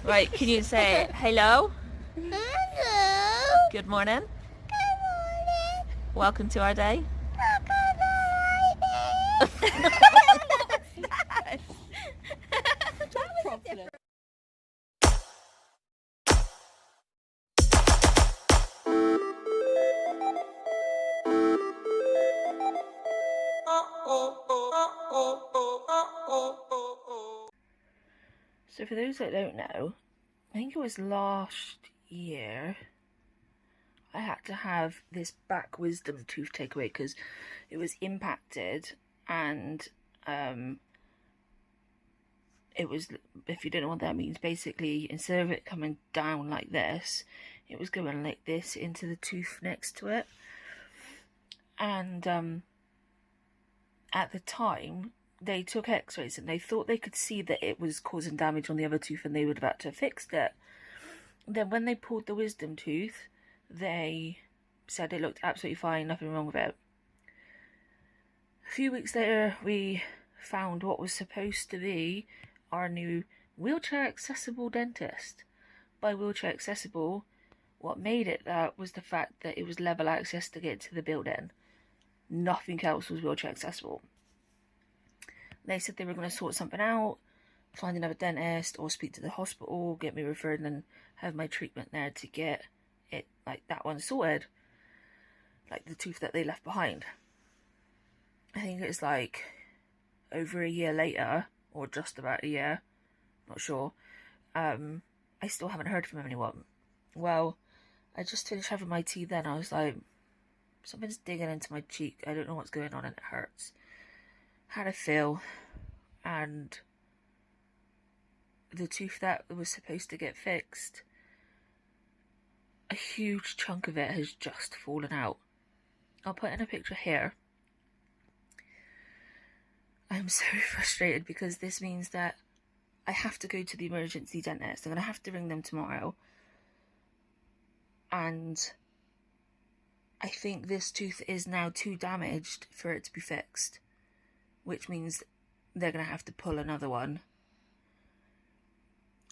Right, can you say hello? Hello. Good morning. Good morning. Welcome to our day. So for those that don't know, I think it was last year I had to have this back wisdom tooth taken away because it was impacted, and it was, if you don't know what that means, basically instead of it coming down like this, it was going like this into the tooth next to it. And at the time they took x-rays and they thought they could see that it was causing damage on the other tooth and they would have had to have fixed it. Then when they pulled the wisdom tooth, they said it looked absolutely fine, nothing wrong with it. A few weeks later, we found what was supposed to be our new wheelchair accessible dentist. By wheelchair accessible, what made it that was the fact that it was level access to get to the building. Nothing else was wheelchair accessible. They said they were going to sort something out, find another dentist or speak to the hospital, get me referred and have my treatment there to get it, like, that one sorted, like the tooth that they left behind. I think it's like over a year later, or just about a year, not sure. I still haven't heard from anyone. Well, I just finished having my tea then. I was like, something's digging into my cheek. I don't know what's going on and it hurts. Had a feel, and the tooth that was supposed to get fixed, a huge chunk of it has just fallen out. I'll put in a picture here. I'm so frustrated because this means that I have to go to the emergency dentist. I'm going to have to ring them tomorrow. And I think this tooth is now too damaged for it to be fixed, which means they're going to have to pull another one.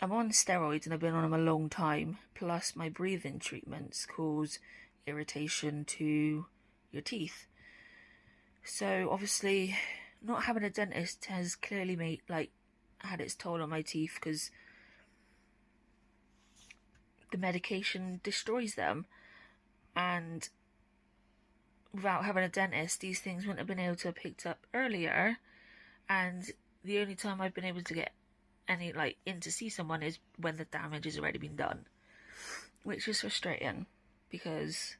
I'm on steroids and I've been on them a long time, plus my breathing treatments cause irritation to your teeth. So obviously not having a dentist has clearly had its toll on my teeth, because the medication destroys them, and without having a dentist these things wouldn't have been able to have picked up earlier, and the only time I've been able to get any in to see someone is when the damage has already been done, which is frustrating because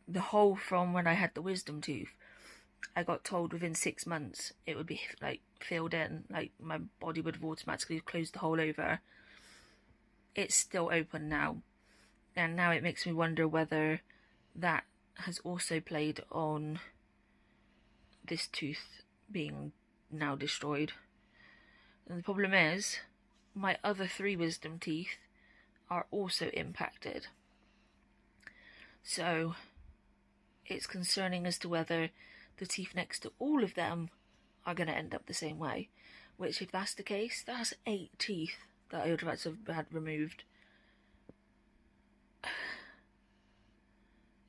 the hole from when I had the wisdom tooth, I got told within 6 months it would be filled in, my body would have automatically closed the hole over. It's still open now, and now it makes me wonder whether that has also played on this tooth being now destroyed. And the problem is, my other 3 wisdom teeth are also impacted. So it's concerning as to whether the teeth next to all of them are going to end up the same way. Which, if that's the case, that's 8 teeth that I would have had removed.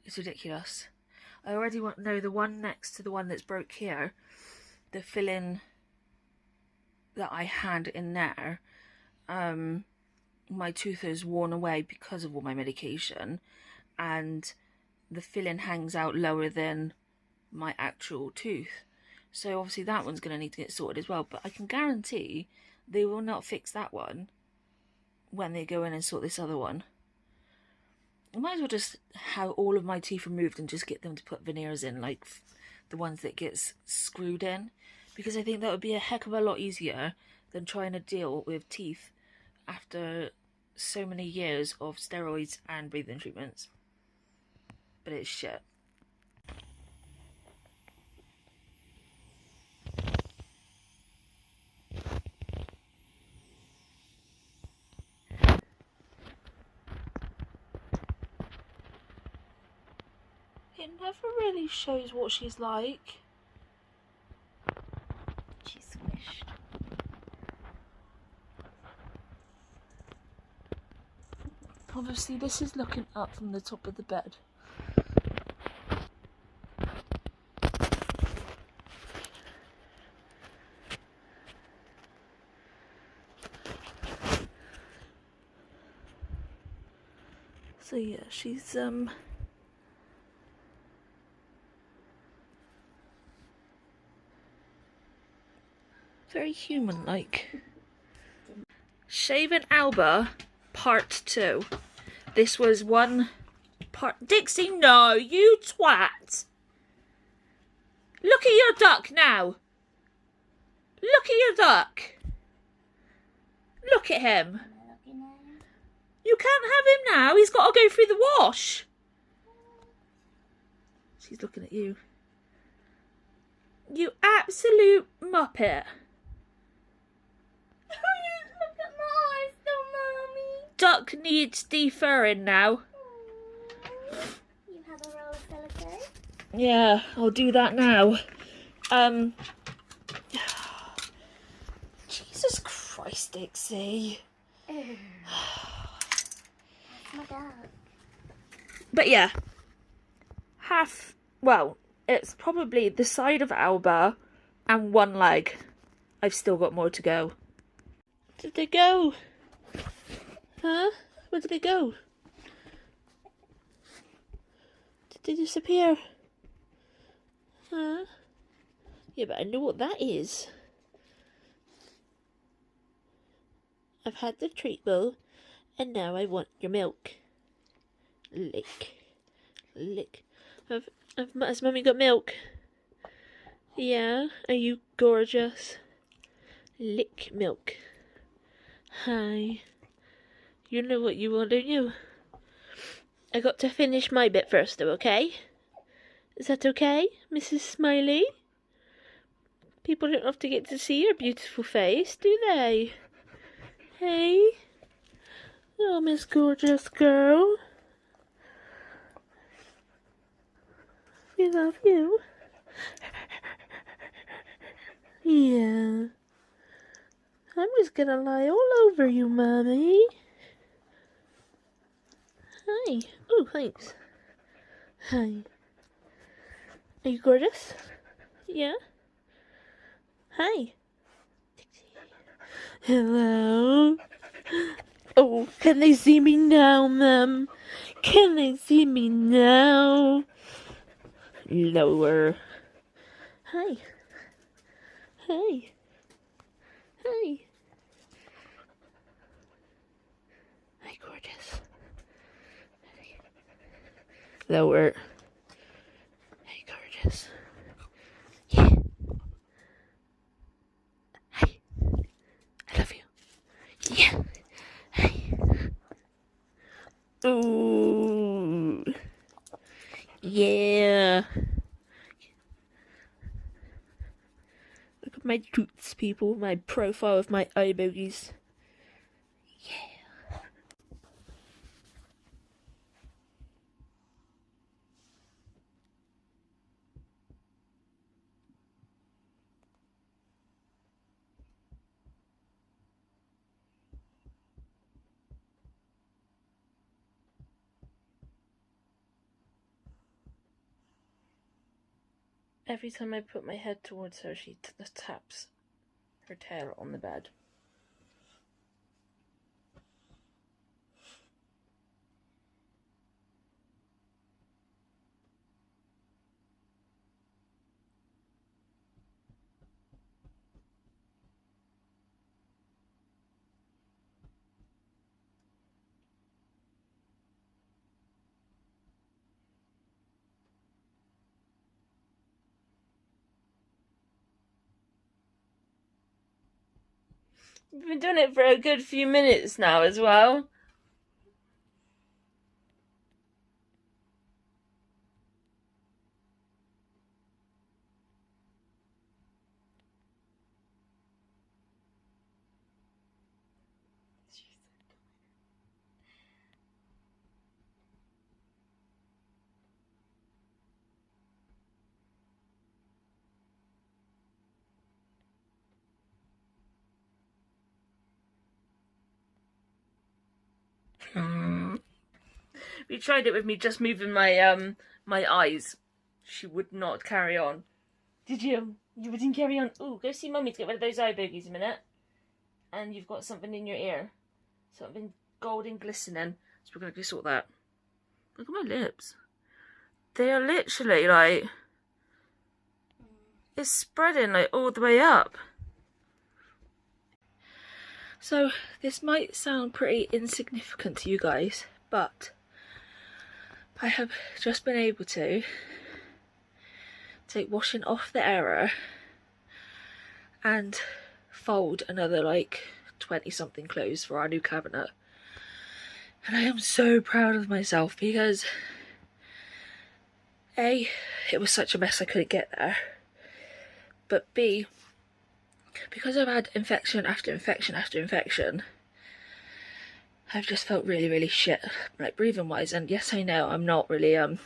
It's ridiculous. I already know the one next to the one that's broke here, the filling that I had in there, my tooth is worn away because of all my medication, and the filling hangs out lower than my actual tooth. So obviously that one's going to need to get sorted as well, but I can guarantee they will not fix that one when they go in and sort this other one. I might as well just have all of my teeth removed and just get them to put veneers in, like the ones that gets screwed in, because I think that would be a heck of a lot easier than trying to deal with teeth after so many years of steroids and breathing treatments. But it's shit. It never really shows what she's like. She's squished. Obviously this is looking up from the top of the bed. So yeah, she's very human-like. Shaving Alba Part 2. This was one part. Dixie, no, you twat! Look at your duck now! Look at your duck! Look at him! You can't have him now, he's got to go through the wash! She's looking at you. You absolute muppet. Look at my eyes, though, Mummy. Duck needs defurring now. You have a roll of silicone? Yeah, I'll do that now. Jesus Christ, Dixie. That's my dog. But yeah, well, it's probably the side of Alba and one leg. I've still got more to go. Did they go? Huh? Where did they go? Did they disappear? Huh? Yeah, but I know what that is. I've had the treat bowl, and now I want your milk. Lick. Lick. Has Mummy got milk? Yeah? Are you gorgeous? Lick milk. Hi. You know what you want, don't you? I got to finish my bit first, though, okay? Is that okay, Mrs. Smiley? People don't have to get to see your beautiful face, do they? Hey? Oh, Miss Gorgeous Girl. We love you. Yeah. I'm just gonna lie all over you, Mommy. Hi. Oh, thanks. Hi. Are you gorgeous? Yeah? Hi. Hello. Oh, can they see me now, Mum? Can they see me now? Lower. Hi. Hi. Hi. Hi, gorgeous. Lower. Hey, gorgeous. Yeah. Hi. I love you. Yeah. Hi. Ooh. Yeah. Look at my toots, people. My profile of my eye bogies. Yeah. Every time I put my head towards her, she taps her tail on the bed. We've been doing it for a good few minutes now as well. We tried it with me just moving my my eyes. She would not carry on. Did you? You wouldn't carry on. Ooh, go see Mummy to get rid of those eye bogies a minute. And you've got something in your ear. Something golden glistening. So we're going to go sort that. Look at my lips. They are literally like... It's spreading like all the way up. So this might sound pretty insignificant to you guys, but I have just been able to take washing off the error and fold another like 20 something clothes for our new cabinet. And I am so proud of myself because A, it was such a mess I couldn't get there, but B, because I've had infection after infection after infection, I've just felt really, really shit, like breathing wise. And yes, I know I'm not really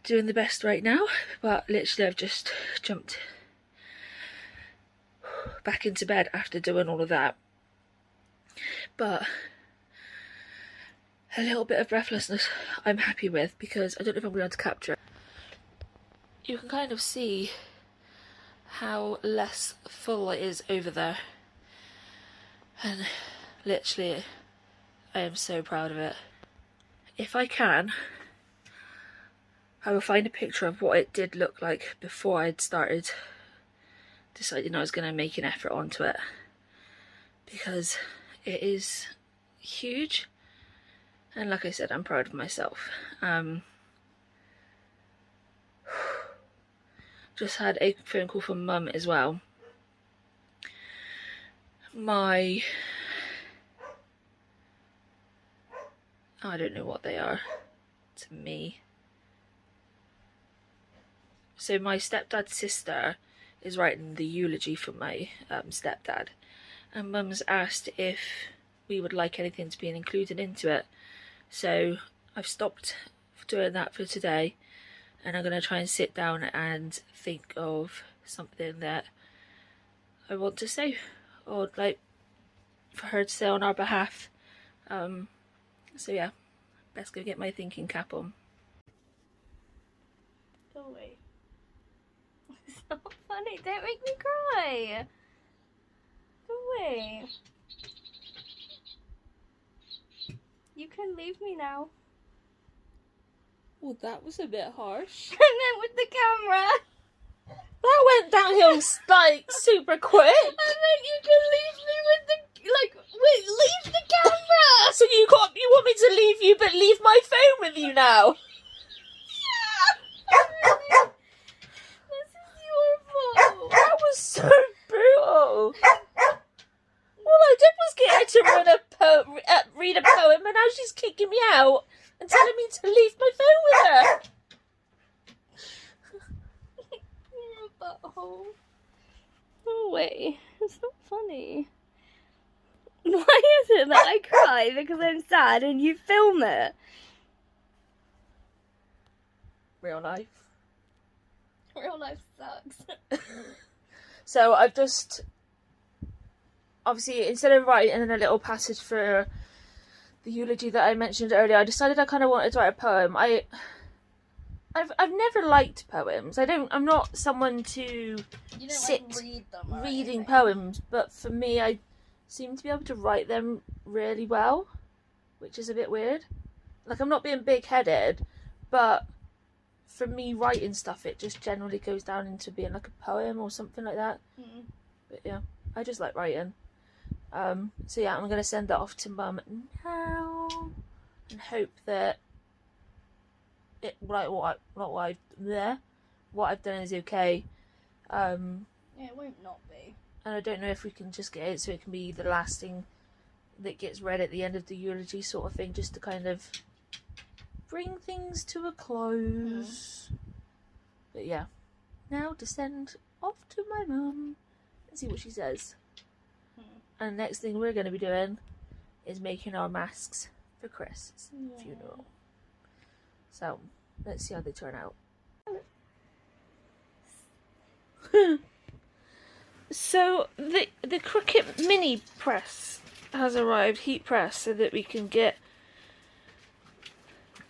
doing the best right now, but literally I've just jumped back into bed after doing all of that. But a little bit of breathlessness I'm happy with, because I don't know if I'm going to be able to capture it. You can kind of see how less full it is over there, and literally I am so proud of it. If I can, I will find a picture of what it did look like before I'd started deciding I was going to make an effort onto it, because it is huge, and like I said, I'm proud of myself. Just had a phone call from Mum as well. I don't know what they are to me. So my stepdad's sister is writing the eulogy for my stepdad, and Mum's asked if we would like anything to be included into it. So I've stopped doing that for today, and I'm going to try and sit down and think of something that I want to say, or like for her to say on our behalf. So yeah, best go get my thinking cap on. Go away. It's so funny. Don't make me cry. Go away. You can leave me now. Well, that was a bit harsh. I meant with the camera. That went downhill like super quick. I meant you can leave me with the wait, leave the camera. So you want me to leave you, but leave my phone with you now? Yeah. This is your fault. That was so brutal. All I did was get her to read a poem, and now she's kicking me out and telling me to leave my phone with her. You're a butthole. No way. It's not funny. Why is it that I cry because I'm sad and you film it? Real life. Real life sucks. So I've just, obviously, instead of writing a little passage for the eulogy that I mentioned earlier, I decided I kind of wanted to write a poem. I've never liked poems. I'm not someone to sit read them reading poems, but for me, I seem to be able to write them really well, which is a bit weird. Like, I'm not being big-headed, but for me, writing stuff, it just generally goes down into being like a poem or something like that. Mm. But yeah, I just like writing. So yeah, I'm gonna send that off to Mum now and hope that it what I've done is okay. Yeah, it won't not be. And I don't know if we can just get it so it can be the last thing that gets read at the end of the eulogy sort of thing, just to kind of bring things to a close. But yeah, now to send off to my mum and see what she says. And the next thing we're going to be doing is making our masks for Chris's funeral. So let's see how they turn out. So the Cricut mini press has arrived, heat press, so that we can get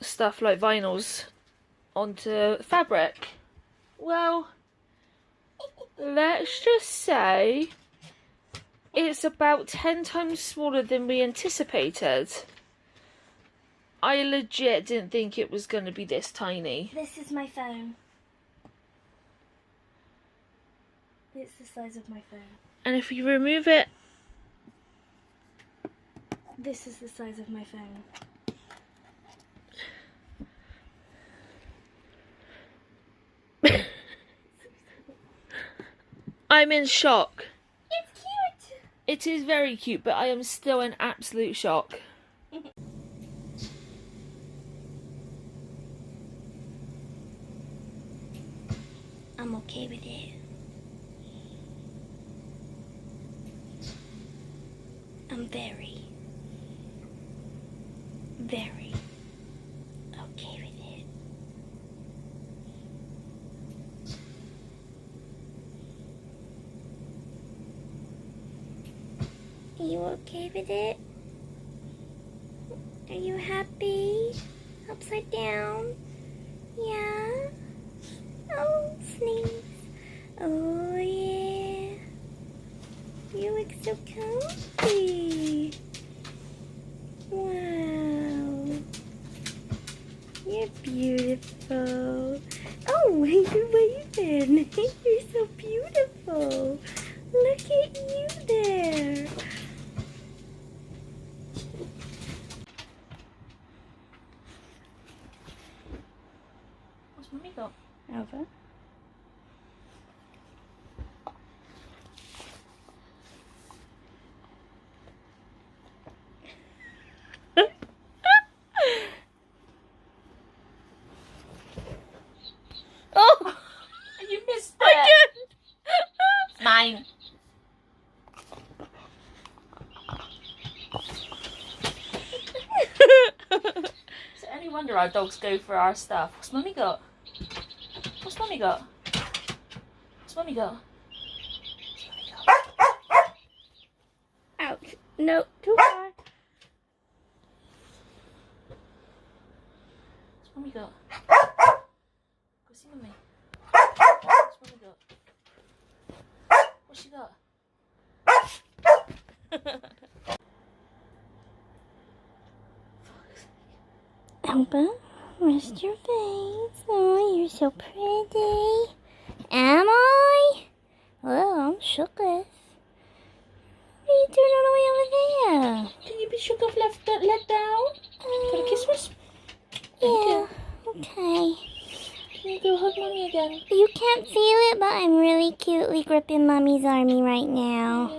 stuff like vinyls onto fabric. Well, let's just say it's about 10 times smaller than we anticipated. I legit didn't think it was going to be this tiny. This is my phone. It's the size of my phone. And if you remove it... This is the size of my phone. I'm in shock. It's cute! It is very cute, but I am still in absolute shock. I'm okay with it. I'm very okay with it. Are you okay with it? Are you happy? Upside down? Yeah? Oh, sneeze. Oh, yeah. You look so comfy. Wow. You're beautiful. Oh, you're waving. You're so beautiful. Look at you there. What's Mummy got? Over. Oh! You missed it! It's mine. Is it any wonder our dogs go for our stuff? What's Mummy got? What's Mummy got? What's Mummy got? What's Mummy got? Ouch. No, too far. What's Mummy got? Go see Mummy. What's Mummy got? What's she got? Amber, rest your face. Oh, you're so pretty. Am I? Oh, I'm shooketh. What are you doing all the way over there? Can you be shook off, let down? Can I kiss us? Yeah, okay. Can you go hug Mummy again? You can't feel it, but I'm really cutely gripping Mommy's army right now.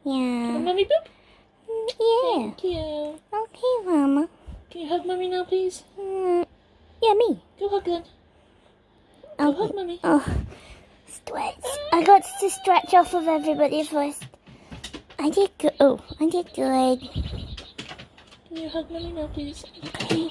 Yeah. Mummy boop? Yeah. Thank you. Okay, Mama. Can you hug Mummy now, please? Yeah, me. Go hug then. Go hug Mummy. Oh, stretch. I got to stretch off of everybody first. I did good. Oh, I did good. Can you hug Mummy now, please? Okay.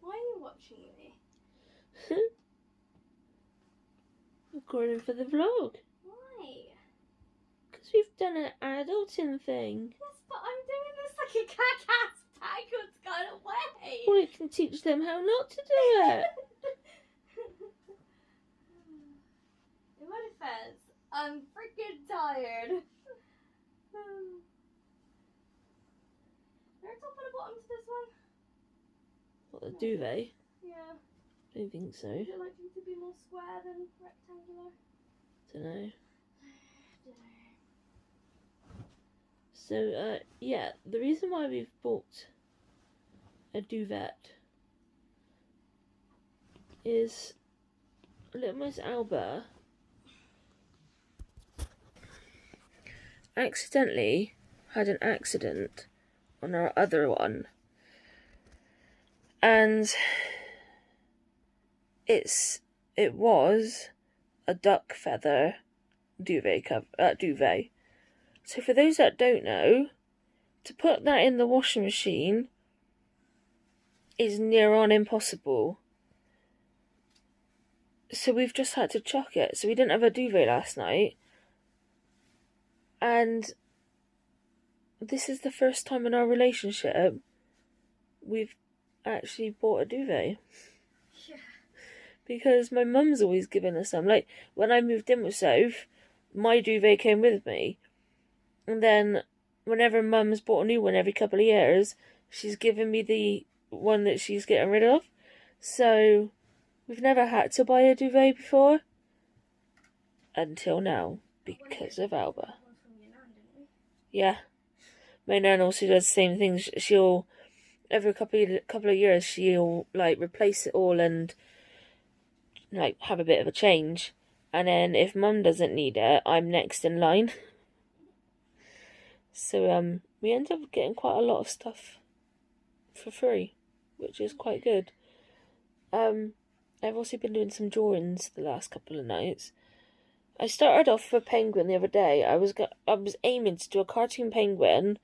Why are you watching me? Recording for the vlog. Why? Because we've done an adulting thing. Yes, but I'm doing this like a cat-ass backwards kind of way. Well, it can teach them how not to do it. Pez. I'm freaking tired. There a top and a bottom to this one? What, the duvet? Yeah. I don't think so. Would you like them to be more square than rectangular? Dunno. So, yeah, the reason why we've bought a duvet is little Miss Alba accidentally had an accident on our other one, and it was a duck feather duvet duvet. So for those that don't know, to put that in the washing machine is near on impossible. So we've just had to chuck it. So we didn't have a duvet last night, and this is the first time in our relationship we've actually bought a duvet. Yeah. Because my mum's always given us some. Like, when I moved in with Soph, my duvet came with me. And then, whenever mum's bought a new one every couple of years, she's given me the one that she's getting rid of. So, we've never had to buy a duvet before. Until now. Because of Alba. Yeah. My nan also does the same thing. She'll, every couple of years, she'll, like, replace it all and, like, have a bit of a change. And then if mum doesn't need it, I'm next in line. So we end up getting quite a lot of stuff for free, which is quite good. I've also been doing some drawings the last couple of nights. I started off with a penguin the other day. I was aiming to do a cartoon penguin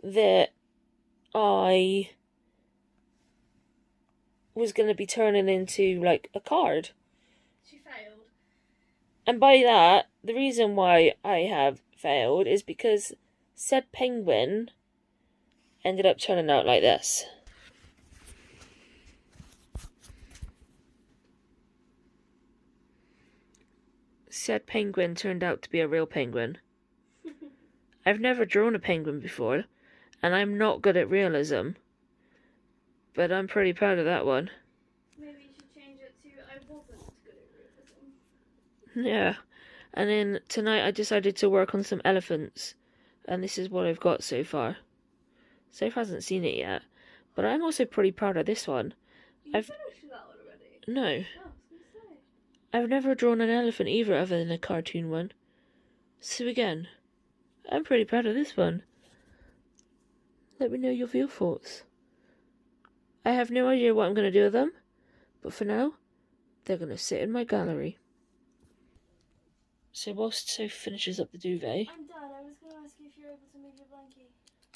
that I was going to be turning into, like, a card. She failed. And by that, the reason why I have failed is because said penguin ended up turning out like this. Said penguin turned out to be a real penguin. I've never drawn a penguin before, and I'm not good at realism. But I'm pretty proud of that one. Maybe you should change it to I wasn't good at realism. Yeah. And then tonight I decided to work on some elephants. And this is what I've got so far. Soph hasn't seen it yet. But I'm also pretty proud of this one. You finished that one already? No. Oh, I was going to say. I've never drawn an elephant either other than a cartoon one. So again, I'm pretty proud of this one. Let me know your view thoughts. I have no idea what I'm going to do with them. But for now, they're going to sit in my gallery. So whilst Soph finishes up the duvet... I'm done. I was going to ask you if you're able to move your blankie.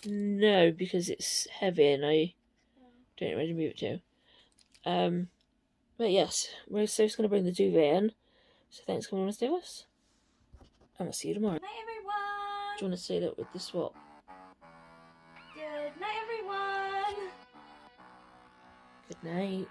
No, because it's heavy and I don't know where to move it to. But yes, Soph's going to bring the duvet in. So thanks for coming on to stay with us. And I'll see you tomorrow. Night, everyone. Do you want to say that with the swap? Good night, everyone. Good night.